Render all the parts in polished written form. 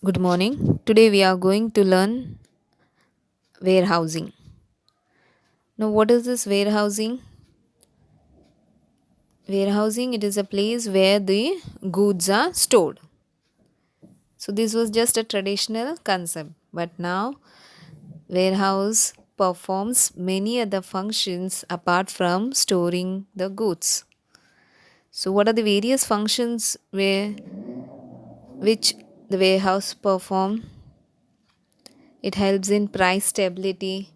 Good morning. Today we are going to learn warehousing. Now, what is this warehousing? Warehousing, it is a place where the goods are stored. So this was just a traditional concept, but now warehouse performs many other functions apart from storing the goods. So what are the various functions which the warehouse perform? It helps in price stability.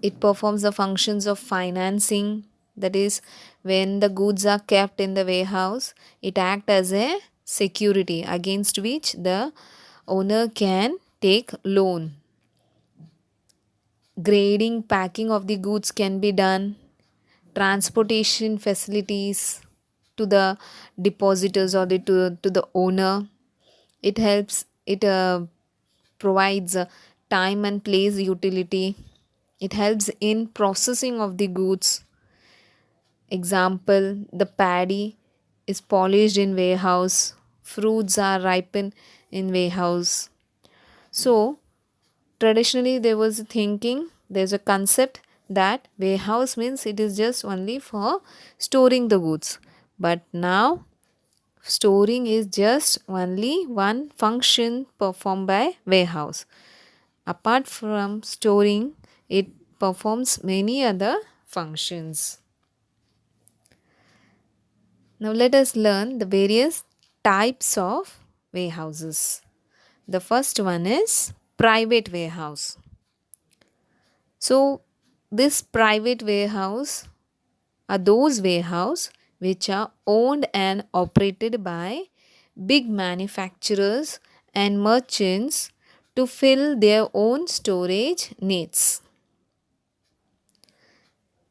It performs the functions of financing, that is, when the goods are kept in the warehouse, it acts as a security against which the owner can take loan. Grading, packing of the goods can be done. Transportation facilities to the depositors or to the owner. It helps, it provides time and place utility. It helps in processing of the goods. Example, the paddy is polished in warehouse, fruits are ripened in warehouse. So, traditionally there was a thinking, there's a concept that warehouse means it is just only for storing the goods. But now, storing is just only one function performed by warehouse. Apart from storing, it performs many other functions. Now let us learn the various types of warehouses. The first one is private warehouse. So this private warehouse are those warehouse which are owned and operated by big manufacturers and merchants to fill their own storage needs.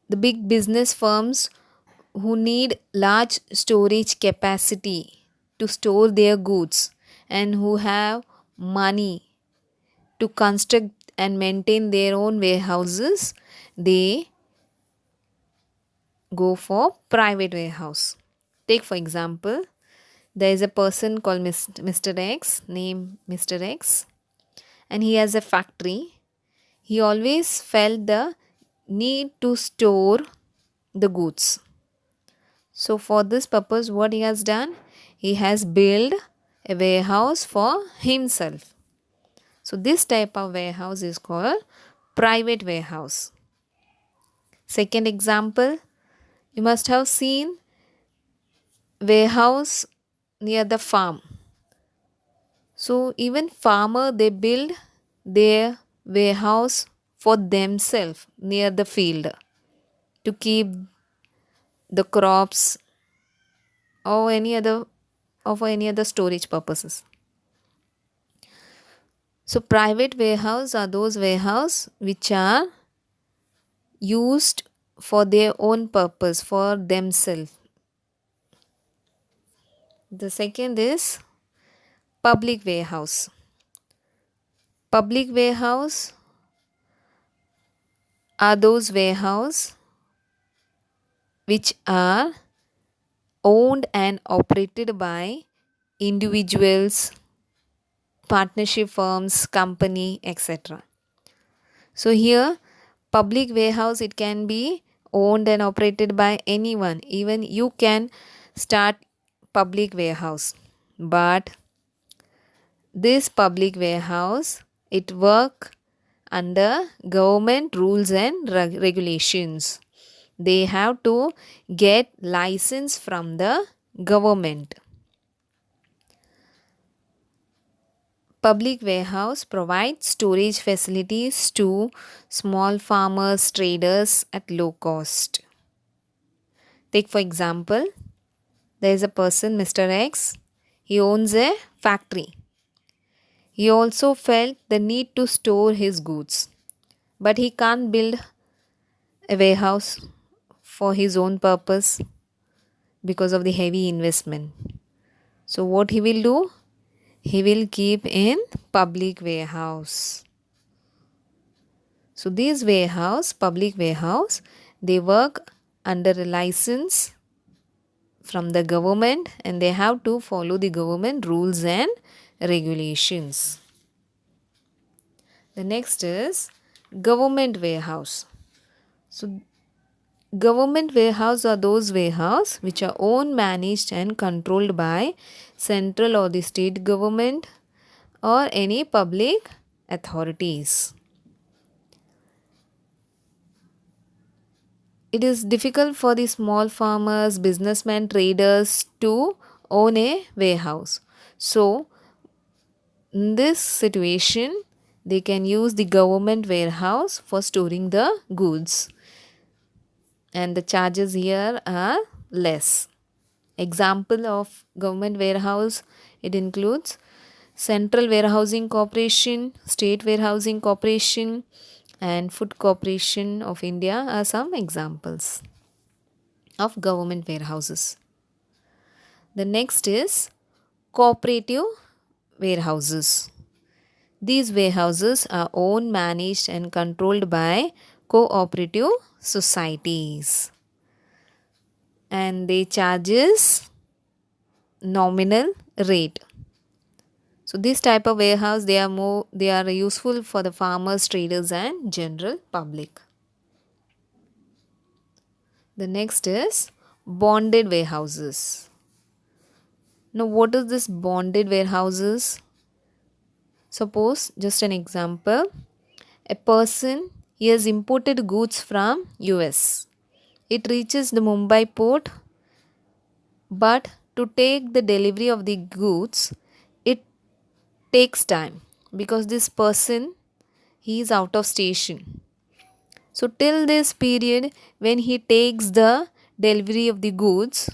The big business firms who need large storage capacity to store their goods and who have money to construct and maintain their own warehouses, they go for private warehouse. Take for example, there is a person called Mr. X, named Mr. X, and he has a factory. He always felt the need to store the goods. So, for this purpose, what he has done? He has built a warehouse for himself. So, this type of warehouse is called private warehouse. Second example, you must have seen warehouse near the farm. So, even farmer they build their warehouse for themselves near the field to keep the crops or any other storage purposes. So private warehouse are those warehouse which are used for their own purpose for themselves. The second is public warehouse. Public warehouse are those warehouse which are owned and operated by individuals, partnership firms, company, etc. So here public warehouse it can be owned and operated by anyone. Even you can start public warehouse. But this public warehouse it work under government rules and regulations. They have to get license from the government. Public warehouse provides storage facilities to small farmers, traders at low cost. Take for example, there is a person, Mr. X. He owns a factory. He also felt the need to store his goods, but he can't build a warehouse for his own purpose because of the heavy investment. So, what he will do? He will keep in public warehouse. So, these warehouse, public warehouse, they work under a license from the government and they have to follow the government rules and regulations. The next is government warehouse. So government warehouse are those warehouse which are owned, managed and controlled by central or the state government or any public authorities. It is difficult for the small farmers, businessmen, traders to own a warehouse. So, in this situation, they can use the government warehouse for storing the goods, and the charges here are less. Example of government warehouse, it includes Central Warehousing Corporation, State Warehousing Corporation, and Food Corporation of India are some examples of government warehouses. The next is cooperative warehouses. These warehouses are owned, managed, and controlled by cooperative societies, and they charges nominal rate. So this type of warehouse, they are useful for the farmers, traders, and general public. The next is bonded warehouses. Now, what is this bonded warehouses? Suppose, just an example, a person, he has imported goods from US. It reaches the Mumbai port, but to take the delivery of the goods, it takes time because this person, he is out of station. So till this period, when he takes the delivery of the goods,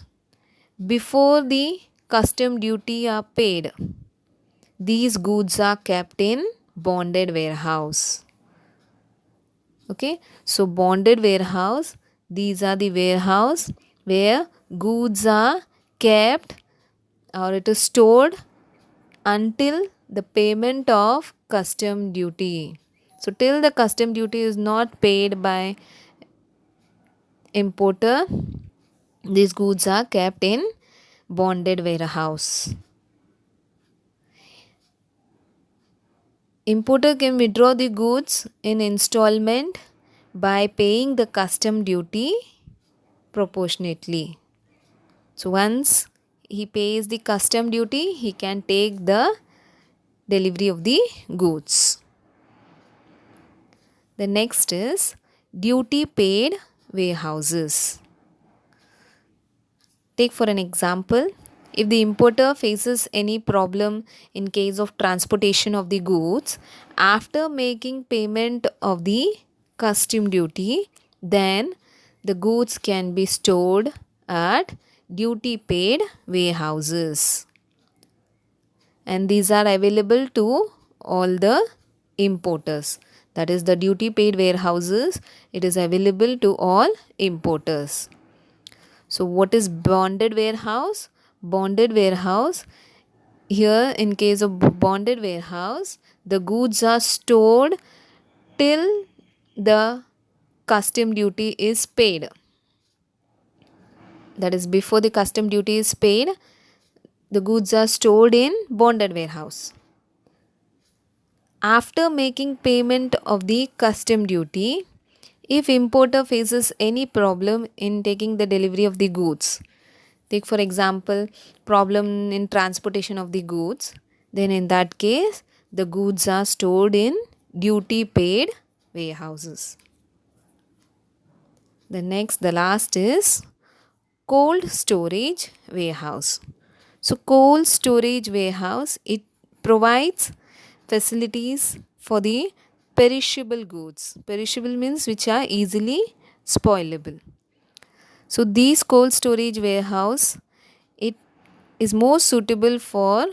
before the custom duty are paid, these goods are kept in bonded warehouse. Okay, so bonded warehouse, these are the warehouse where goods are kept or it is stored until the payment of custom duty. So till the custom duty is not paid by importer, these goods are kept in bonded warehouse. Importer can withdraw the goods in installment by paying the custom duty proportionately. So once he pays the custom duty, he can take the delivery of the goods. The next is duty paid warehouses. Take for an example, if the importer faces any problem in case of transportation of the goods, after making payment of the custom duty, then the goods can be stored at duty paid warehouses. And these are available to all the importers. That is the duty paid warehouses. It is available to all importers. So what is bonded warehouse? Bonded warehouse, here in case of bonded warehouse, the goods are stored till the custom duty is paid. That is before the custom duty is paid, the goods are stored in bonded warehouse. After making payment of the custom duty, if importer faces any problem in taking the delivery of the goods, take for example problem in transportation of the goods, then in that case the goods are stored in duty paid warehouses. The last is cold storage warehouse. So cold storage warehouse, it provides facilities for the perishable goods. Perishable means which are easily spoilable. So these cold storage warehouse, it is more suitable for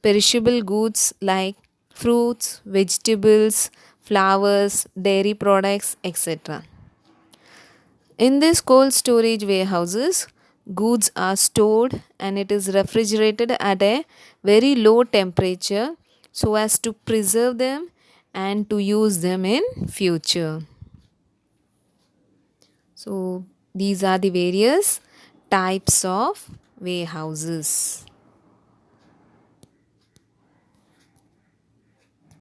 perishable goods like fruits, vegetables, flowers, dairy products, etc. In these cold storage warehouses, goods are stored and it is refrigerated at a very low temperature so as to preserve them and to use them in future. So these are the various Types of warehouses.